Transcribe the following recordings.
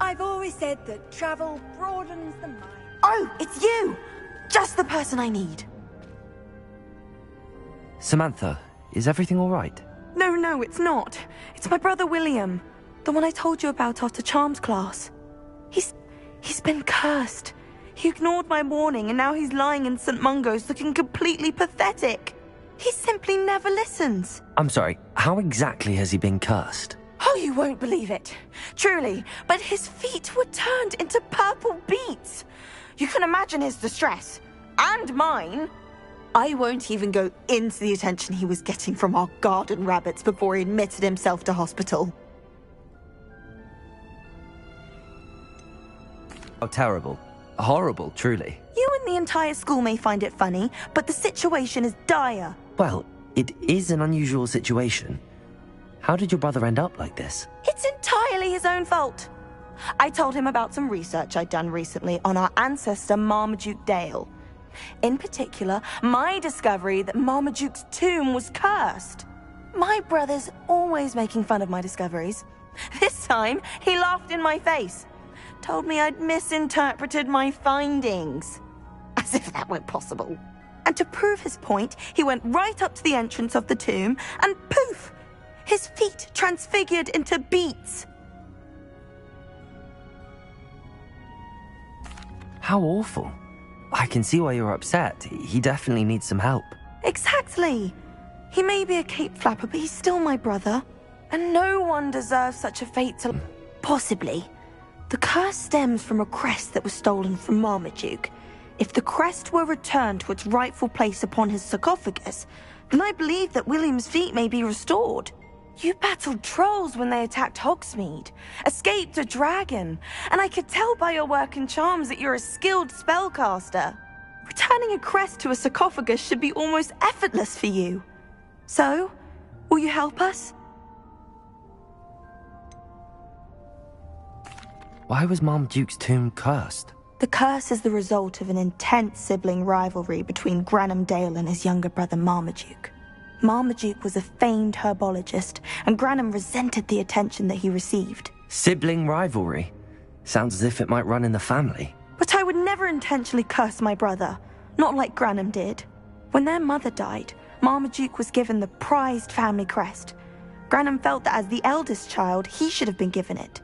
I've always said that travel broadens the mind. Oh, it's you! Just the person I need. Samantha, is everything all right? No, it's not. It's my brother William. The one I told you about after Charms class. He's been cursed. He ignored my warning and now he's lying in St. Mungo's looking completely pathetic. He simply never listens. I'm sorry, how exactly has he been cursed? Oh, you won't believe it. Truly, but his feet were turned into purple beets. You can imagine his distress. And mine. I won't even go into the attention he was getting from our garden rabbits before he admitted himself to hospital. Oh, terrible. Horrible, truly. You and the entire school may find it funny, but the situation is dire. Well, it is an unusual situation. How did your brother end up like this? It's entirely his own fault. I told him about some research I'd done recently on our ancestor Marmaduke Dale. In particular, my discovery that Marmaduke's tomb was cursed. My brother's always making fun of my discoveries. This time, he laughed in my face. Told me I'd misinterpreted my findings. As if that weren't possible. And to prove his point, he went right up to the entrance of the tomb and poof! His feet transfigured into beets. How awful. I can see why you're upset. He definitely needs some help. Exactly. He may be a cape flapper, but he's still my brother. And no one deserves such a fate to... Possibly. The curse stems from a crest that was stolen from Marmaduke. If the crest were returned to its rightful place upon his sarcophagus, then I believe that William's feet may be restored. You battled trolls when they attacked Hogsmeade, escaped a dragon, and I could tell by your work and charms that you're a skilled spellcaster. Returning a crest to a sarcophagus should be almost effortless for you. So, will you help us? Why was Marmaduke's tomb cursed? The curse is the result of an intense sibling rivalry between Granham Dale and his younger brother Marmaduke. Marmaduke was a famed herbologist, and Granham resented the attention that he received. Sibling rivalry? Sounds as if it might run in the family. But I would never intentionally curse my brother, not like Granham did. When their mother died, Marmaduke was given the prized family crest. Granham felt that as the eldest child, he should have been given it.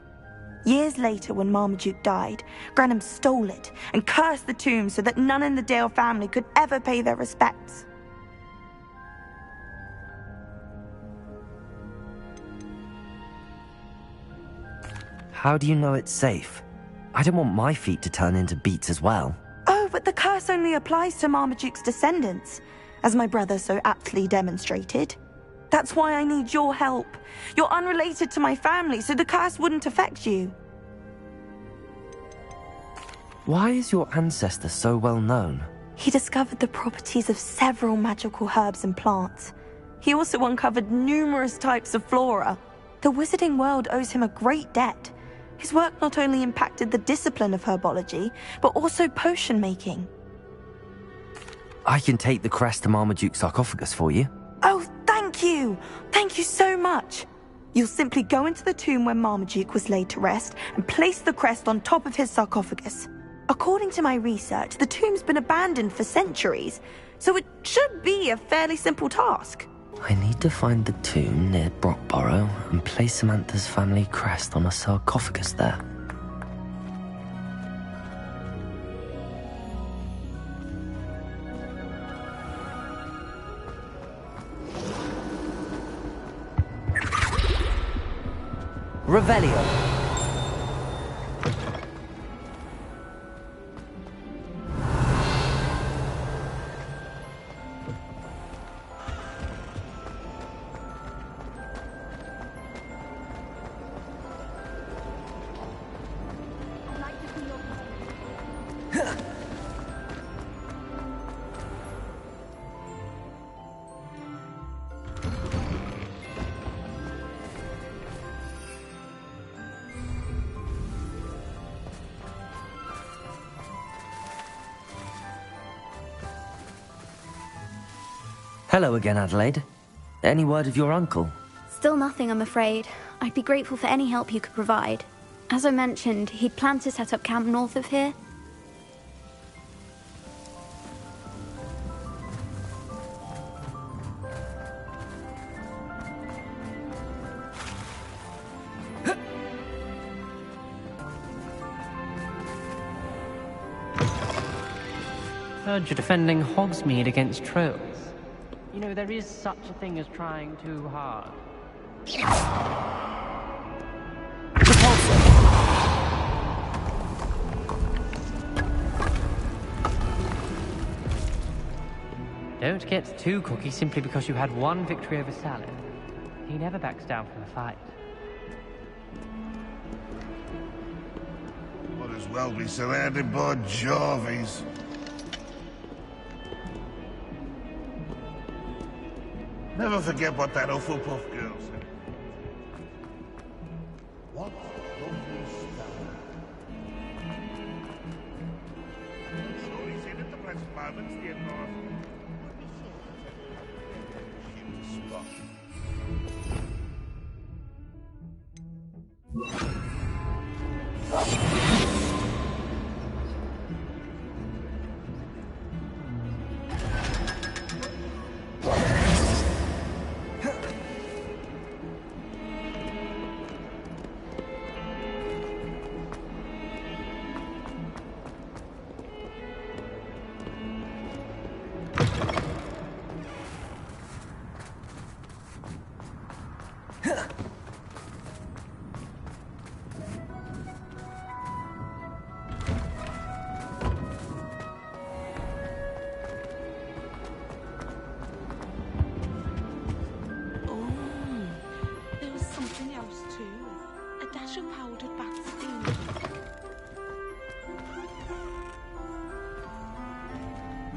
Years later, when Marmaduke died, Granham stole it and cursed the tomb so that none in the Dale family could ever pay their respects. How do you know it's safe? I don't want my feet to turn into beets as well. Oh, but the curse only applies to Marmaduke's descendants, as my brother so aptly demonstrated. That's why I need your help. You're unrelated to my family, so the curse wouldn't affect you. Why is your ancestor so well known? He discovered the properties of several magical herbs and plants. He also uncovered numerous types of flora. The wizarding world owes him a great debt. His work not only impacted the discipline of herbology, but also potion making. I can take the crest to Marmaduke's sarcophagus for you. Oh, thank you! Thank you so much! You'll simply go into the tomb where Marmaduke was laid to rest and place the crest on top of his sarcophagus. According to my research, the tomb's been abandoned for centuries, so it should be a fairly simple task. I need to find the tomb near Brockborough and place Samantha's family crest on a sarcophagus there. Revelio. Hello again, Adelaide. Any word of your uncle? Still nothing, I'm afraid. I'd be grateful for any help you could provide. As I mentioned, he'd planned to set up camp north of here. Heard you're defending Hogsmeade against trolls. You know, there is such a thing as trying too hard. Don't get too cocky simply because you had one victory over Salad. He never backs down from a fight. Might as well be surrounded by Jarvies. Never forget what that Hufflepuff girl said. What lovely stuff. Sure, he's in at the present moment, the admirer. Spot.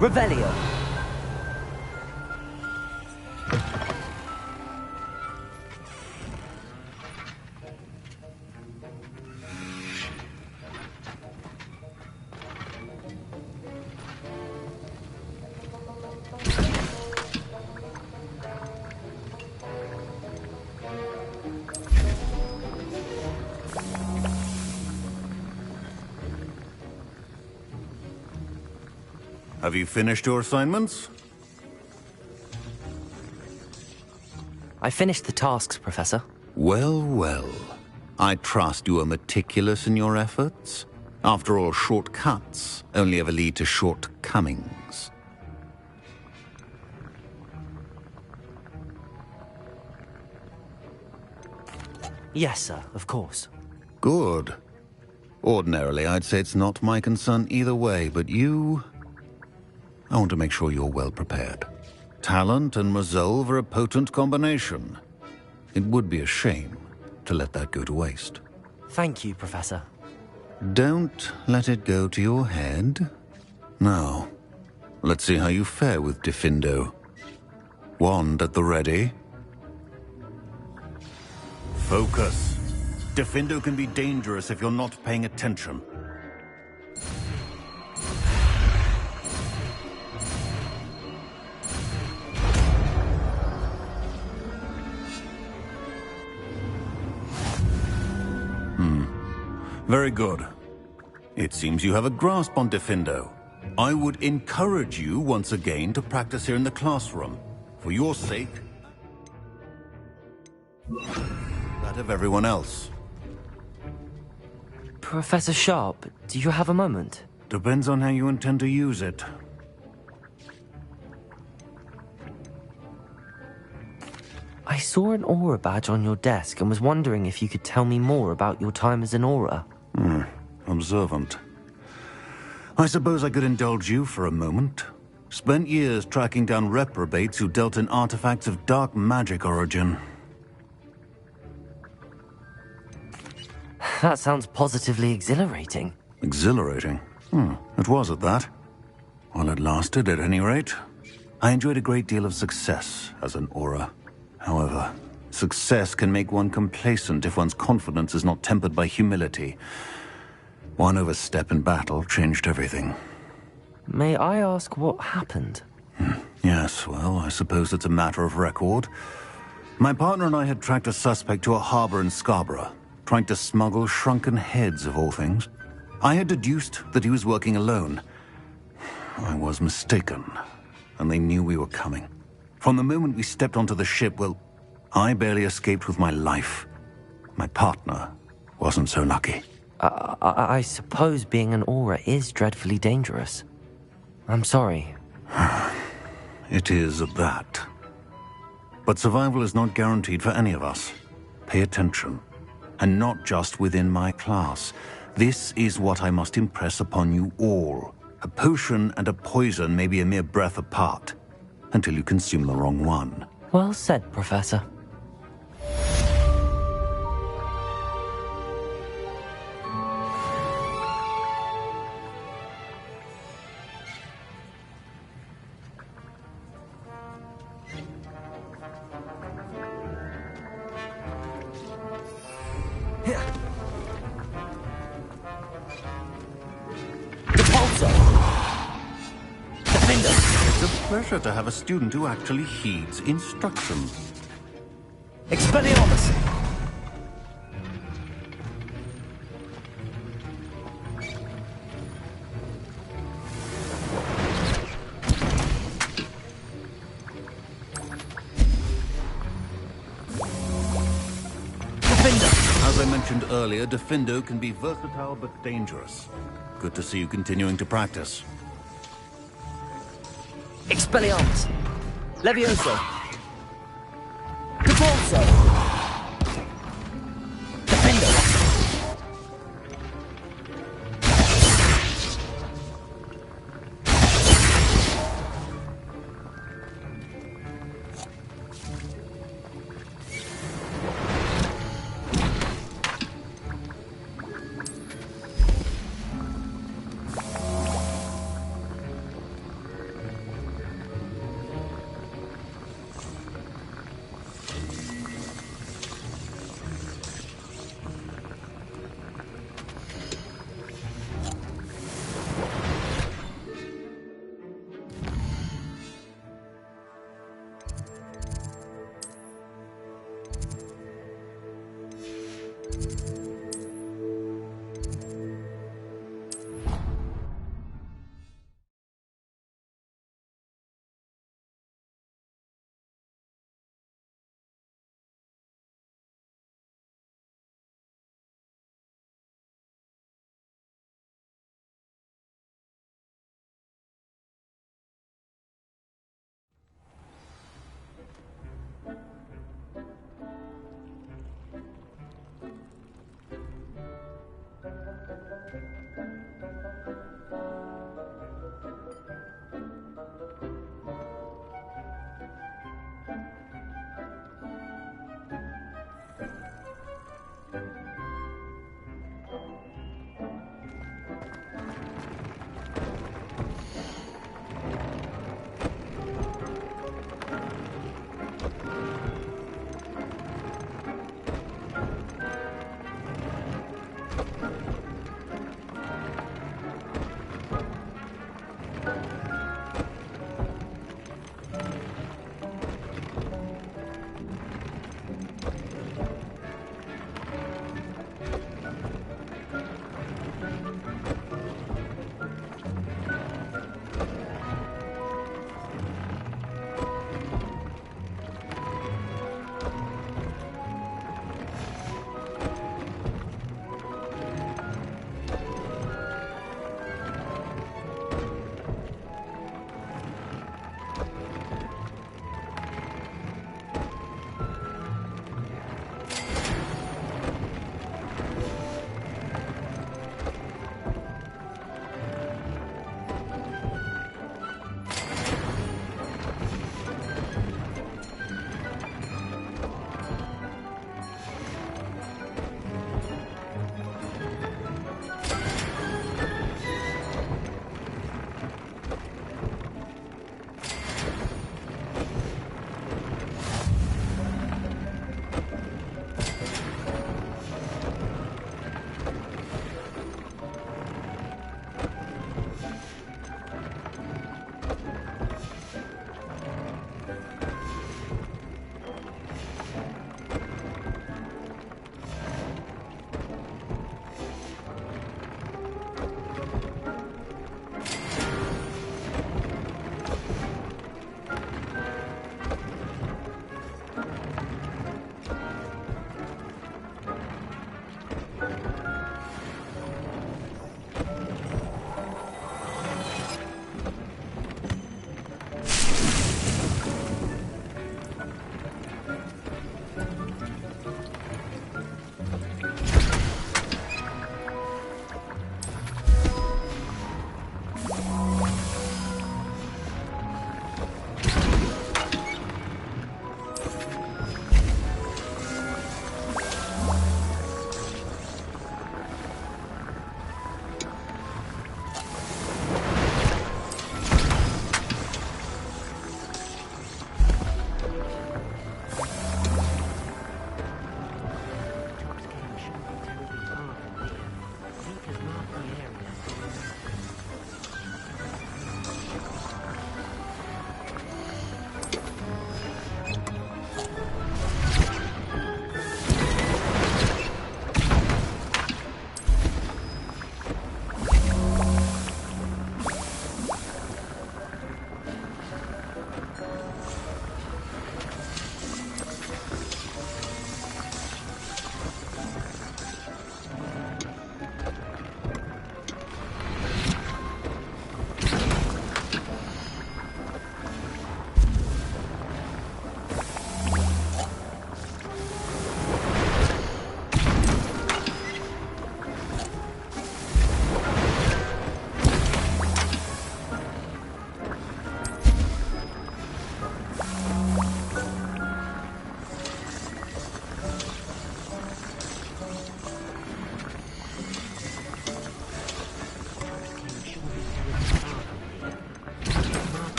Revelio. Have you finished your assignments? I finished the tasks, Professor. Well, well. I trust you are meticulous in your efforts. After all, shortcuts only ever lead to shortcomings. Yes, sir, of course. Good. Ordinarily, I'd say it's not my concern either way, but you... I want to make sure you're well prepared. Talent and resolve are a potent combination. It would be a shame to let that go to waste. Thank you, Professor. Don't let it go to your head. Now, let's see how you fare with Diffindo. Wand at the ready. Focus. Diffindo can be dangerous if you're not paying attention. Very good. It seems you have a grasp on Diffindo. I would encourage you once again to practice here in the classroom. For your sake, that of everyone else. Professor Sharp, do you have a moment? Depends on how you intend to use it. I saw an aura badge on your desk and was wondering if you could tell me more about your time as an aura. Observant. I suppose I could indulge you for a moment. Spent years tracking down reprobates who dealt in artifacts of dark magic origin. That sounds positively exhilarating. Exhilarating? It was at that. While it lasted, at any rate. I enjoyed a great deal of success as an aura. However, success can make one complacent if one's confidence is not tempered by humility. One overstep in battle changed everything. May I ask what happened? Yes, well, I suppose it's a matter of record. My partner and I had tracked a suspect to a harbor in Scarborough. trying to smuggle shrunken heads of all things. I had deduced that he was working alone. I was mistaken, and they knew we were coming. From the moment we stepped onto the ship, well, I barely escaped with my life. My partner wasn't so lucky. I suppose being an Aura is dreadfully dangerous. I'm sorry. It is at that. But survival is not guaranteed for any of us. Pay attention. And not just within my class. This is what I must impress upon you all. A potion and a poison may be a mere breath apart, until you consume the wrong one. Well said, Professor. It's a pleasure to have a student who actually heeds instruction. Expelliarmus! As I mentioned earlier, Defendo can be versatile but dangerous. Good to see you continuing to practice. Expelliarmus! Levioso! Capalso! Defender!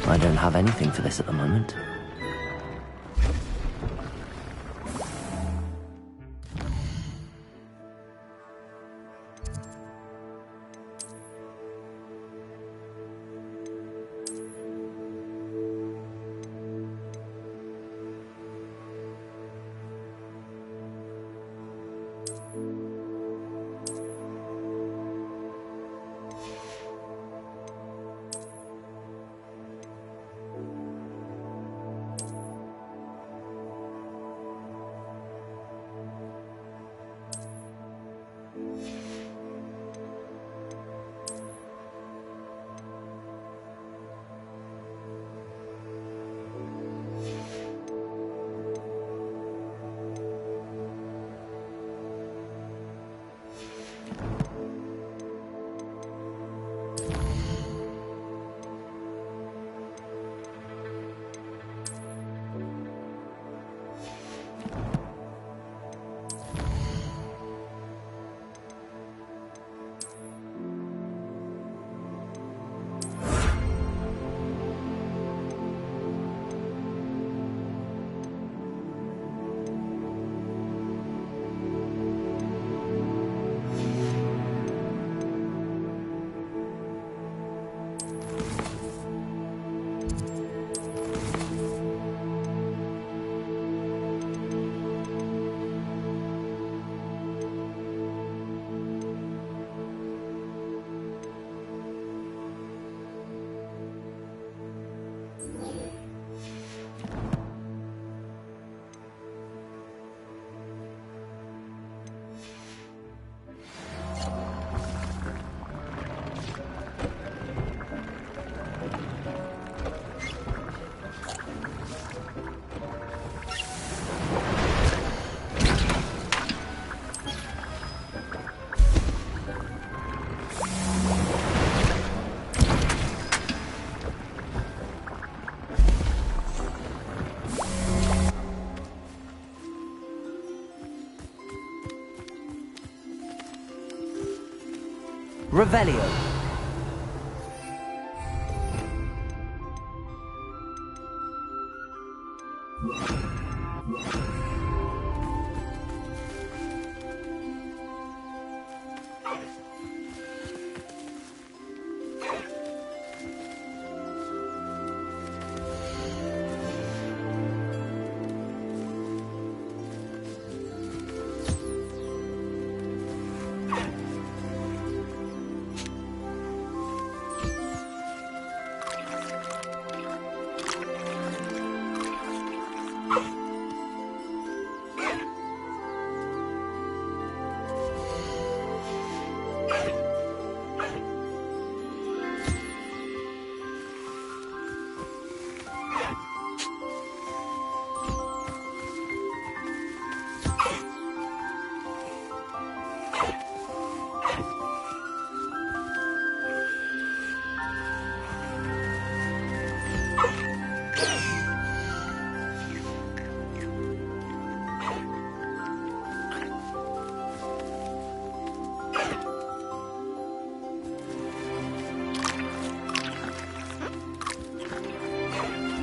I don't have anything for this at the moment. Revelio.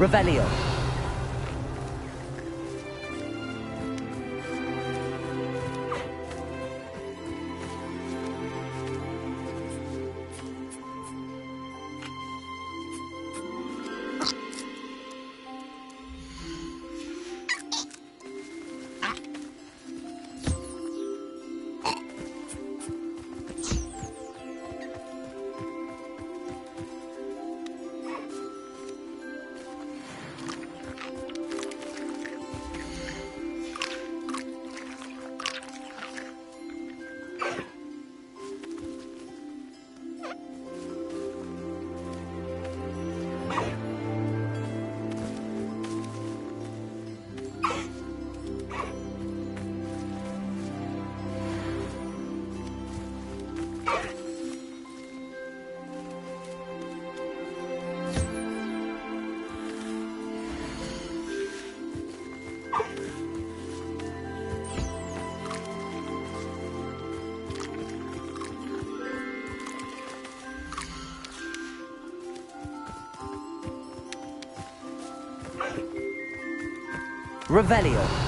Revelio. Revelio.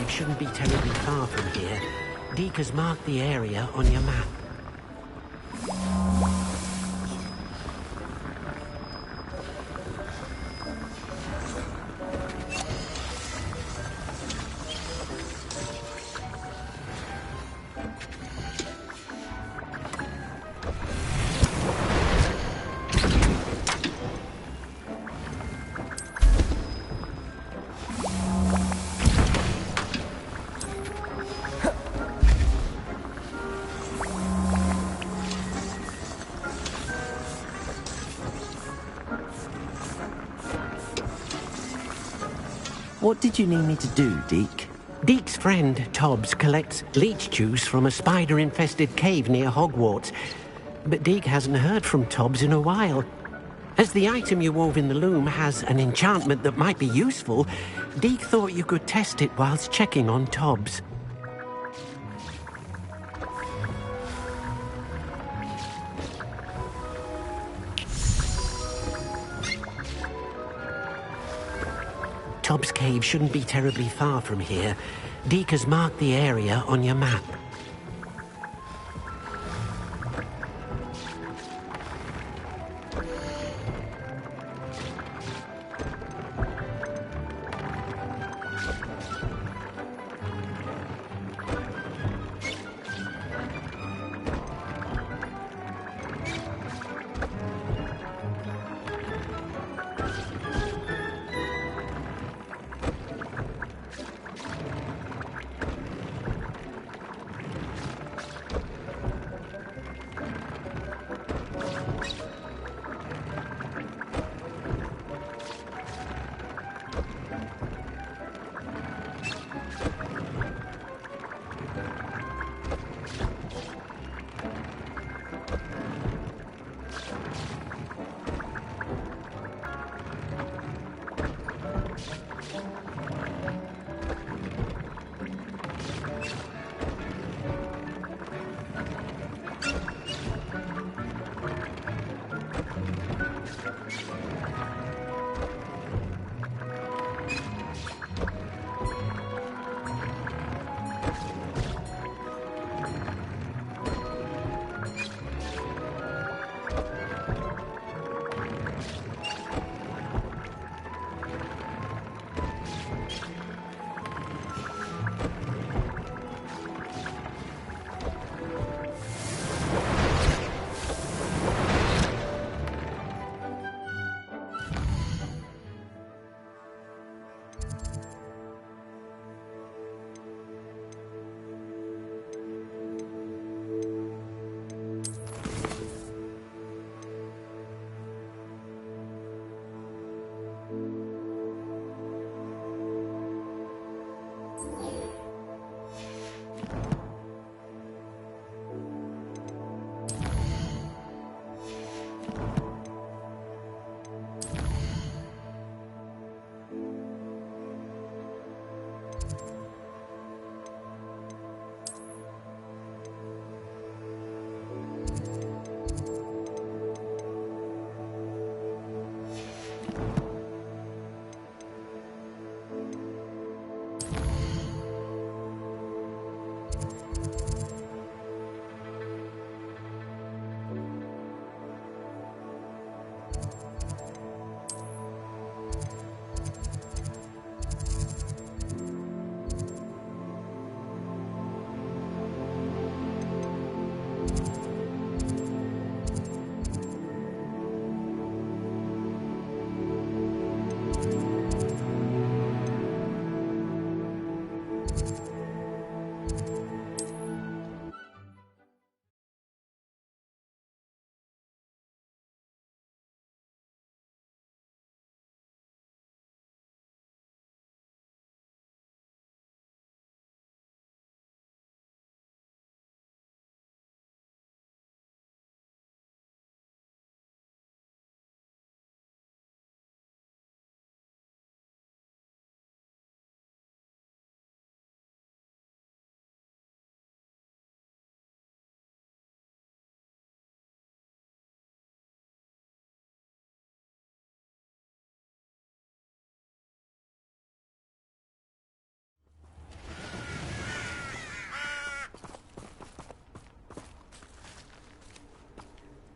Shouldn't be terribly far from here. Deke has marked the area on your map. What did you need me to do, Deke? Deke's friend, Tobbs, collects leech juice from a spider-infested cave near Hogwarts. But Deke hasn't heard from Tobbs in a while. As the item you wove in the loom has an enchantment that might be useful, Deke thought you could test it whilst checking on Tobbs. Tobbs Cave shouldn't be terribly far from here. Deke has marked the area on your map.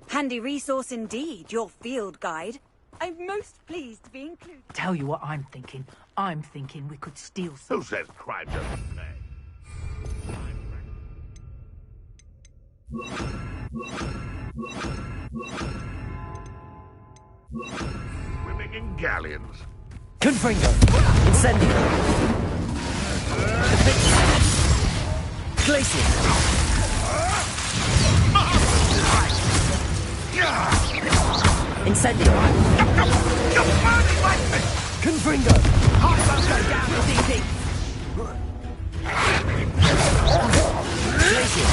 Handy resource indeed, your field guide. I'm most pleased to be included. Tell you what I'm thinking. I'm thinking we could steal some. Who says crime doesn't pay? Swimming in galleons. Confringo! Incendio! Glacier! Incendio! Confringo! Glacier!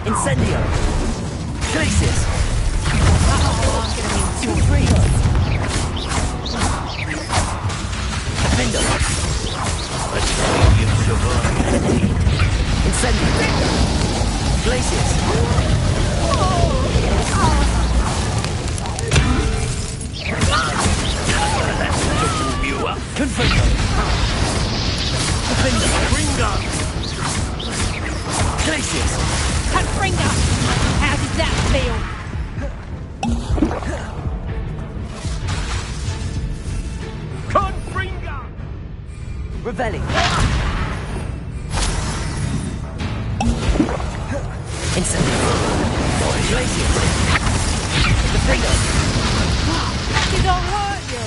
Incendio! Glaciers! Confringo! Defendo! Let's see you survive. Incendio! Glaciers! That's to warm you up. Confringo! Defendo! Ringo! Glaciers! Confringo! How does that feel? Confringo! Revelli! Incendio! Glaciers! Defendo! Did I hurt you?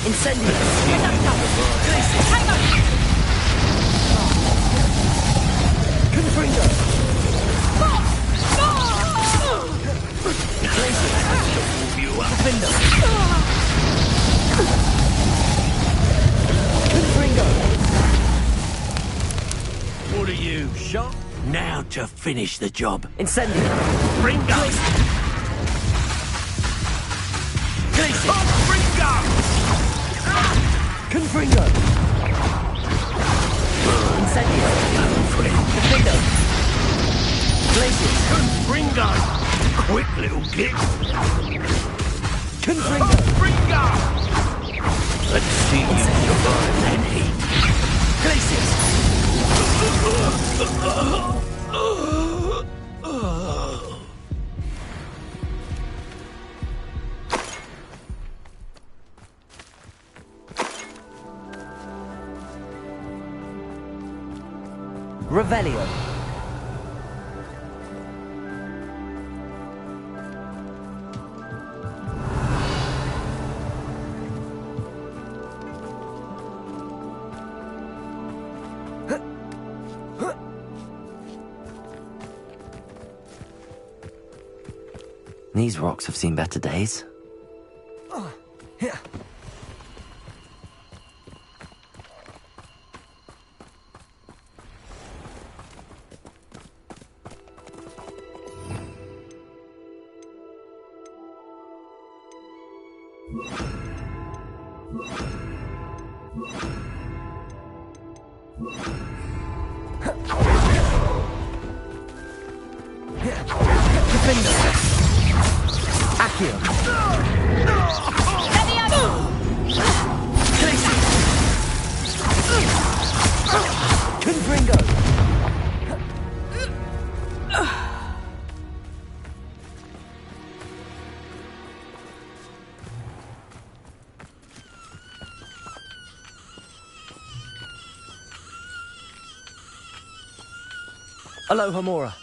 Incendio! Glaciers! Hang on! Confringo! Defendo! Confringo! What are you, shot? Now to finish the job. Incendio! Ringo! Glacier! Ringo! Confringo! Incendio! Defendo! Glacier! Ringo! Quick little kick! Confringo! Ringo! Let's see you survive that heat. Glaciers! Revelio. These rocks have seen better days. Here. Defender! Accio! Confringo! Aloha, Mora.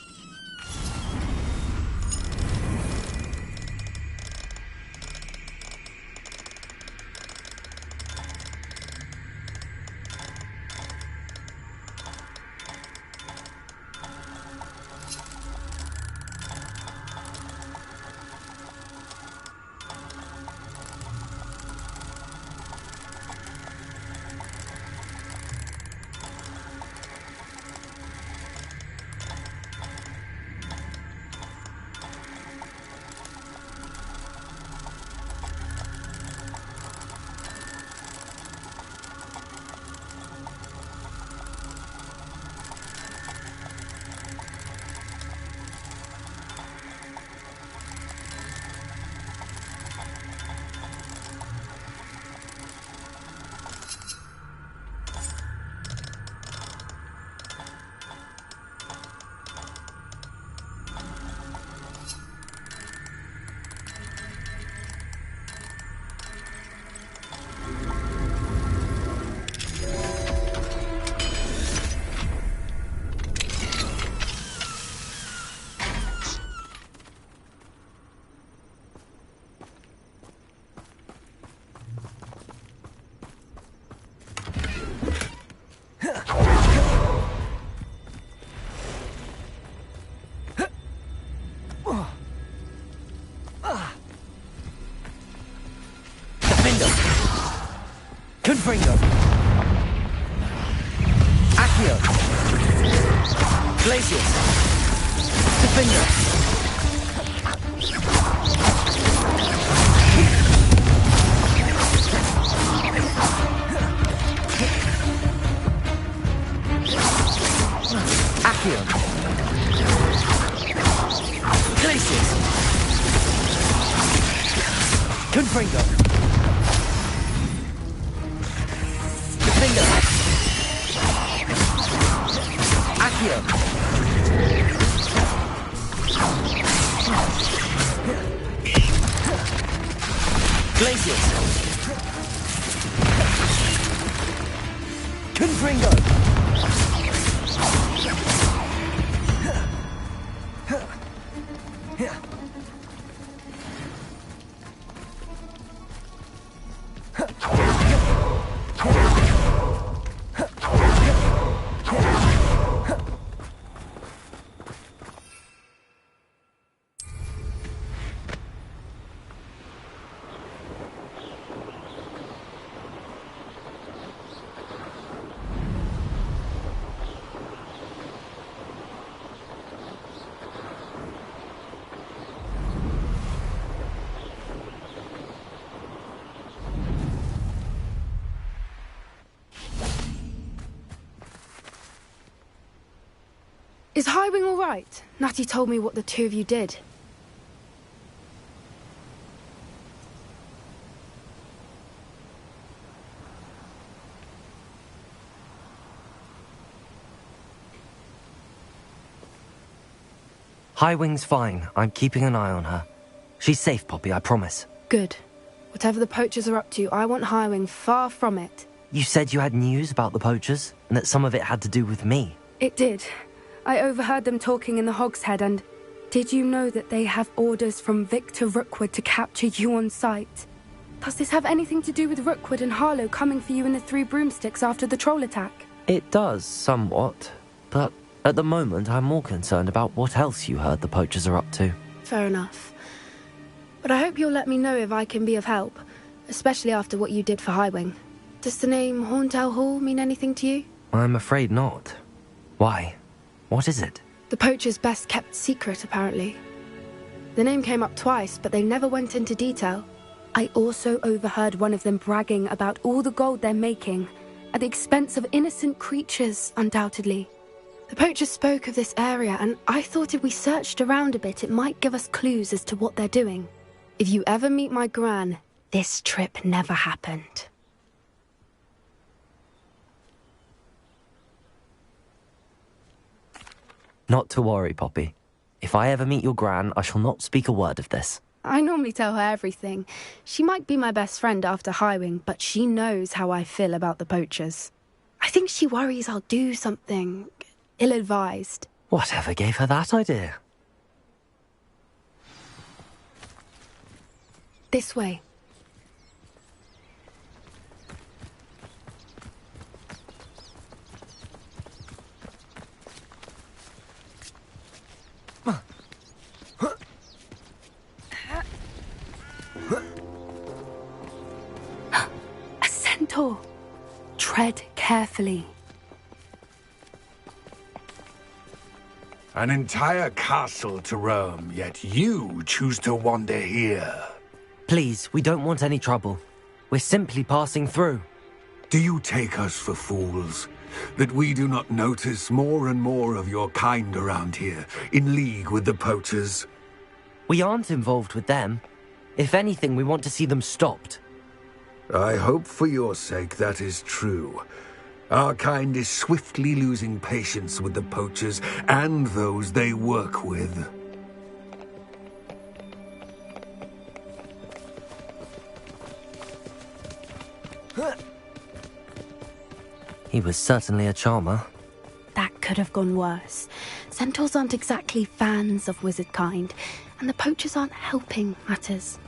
Confringo! Accio! Glacius! Defender! Accio! Glacius! Confringo! Accio! Glacius! Confringo! Is Highwing all right? Natty told me what the two of you did. Highwing's fine. I'm keeping an eye on her. She's safe, Poppy, I promise. Good. Whatever the poachers are up to, I want Highwing far from it. You said you had news about the poachers, and that some of it had to do with me. It did. I overheard them talking in the Hogshead, and did you know that they have orders from Victor Rookwood to capture you on sight? Does this have anything to do with Rookwood and Harlow coming for you in the Three Broomsticks after the troll attack? It does, somewhat. But at the moment, I'm more concerned about what else you heard the poachers are up to. Fair enough. But I hope you'll let me know if I can be of help, especially after what you did for Highwing. Does the name Horndale Hall mean anything to you? I'm afraid not. Why? What is it? The poacher's best kept secret, apparently. The name came up twice, but they never went into detail. I also overheard one of them bragging about all the gold they're making, at the expense of innocent creatures, undoubtedly. The poachers spoke of this area, and I thought if we searched around a bit, it might give us clues as to what they're doing. If you ever meet my gran, this trip never happened. Not to worry, Poppy. If I ever meet your gran, I shall not speak a word of this. I normally tell her everything. She might be my best friend after Highwing, but she knows how I feel about the poachers. I think she worries I'll do something ill-advised. Whatever gave her that idea? This way. A centaur. Tread carefully. An entire castle to roam, yet you choose to wander here. Please, we don't want any trouble. We're simply passing through. Do you take us for fools? That we do not notice more and more of your kind around here, in league with the poachers? We aren't involved with them. If anything, we want to see them stopped. I hope for your sake that is true. Our kind is swiftly losing patience with the poachers and those they work with. He was certainly a charmer. That could have gone worse. Centaurs aren't exactly fans of wizard kind, and the poachers aren't helping matters.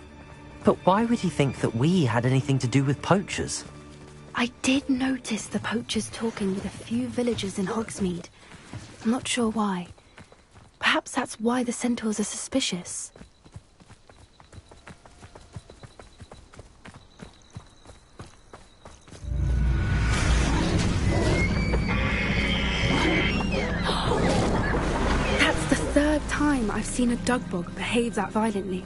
But why would he think that we had anything to do with poachers? I did notice the poachers talking with a few villagers in Hogsmeade. I'm not sure why. Perhaps that's why the centaurs are suspicious. That's the third time I've seen a dugbog behave that violently.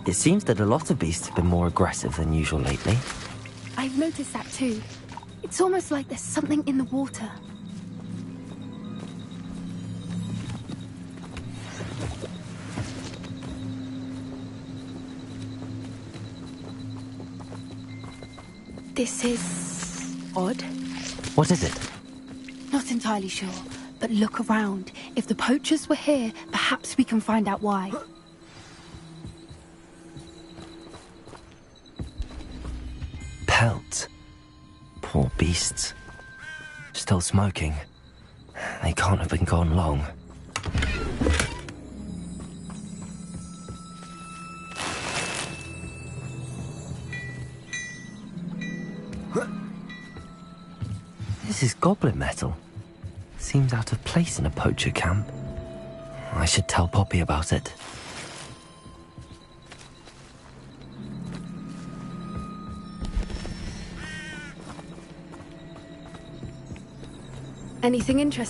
It seems that a lot of beasts have been more aggressive than usual lately. I've noticed that too. It's almost like there's something in the water. This is odd. What is it? Not entirely sure, but look around. If the poachers were here, perhaps we can find out why. Pelt. Poor beasts. Still smoking. They can't have been gone long. This is goblin metal. Seems out of place in a poacher camp. I should tell Poppy about it. Anything interesting?